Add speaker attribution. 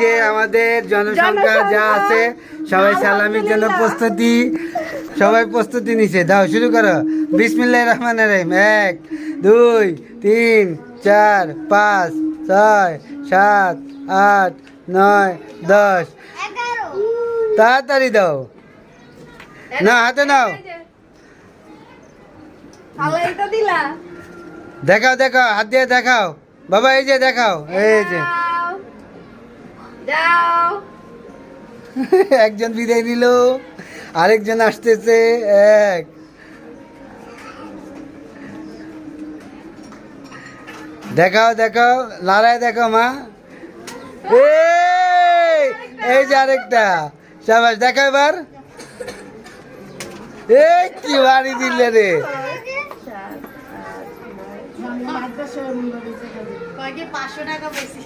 Speaker 1: যে আমাদের জনসংখ্যা যা আছে সবাই সালামির জন্য প্রস্তুতি নিছে। দাও শুরু করো। বিসমিল্লাহির রহমানির রহিম। 1 2 3 4 5 6 7 8 9 10। তাড়াতাড়ি দাও না, হাতে নাও। দেখাও দেখাও, হাত দিয়ে দেখাও বাবা, এই যে দেখাও, এই যে একজন বিদায় নিল, আরেকজন আসতেছে। দেখাও দেখাও, লড়াই দেখাও মা। এই যে আরেকটা, শাবাশ, দেখাও এবার। এই কি বাড়ি দিলে রে।
Speaker 2: টাকা বেশি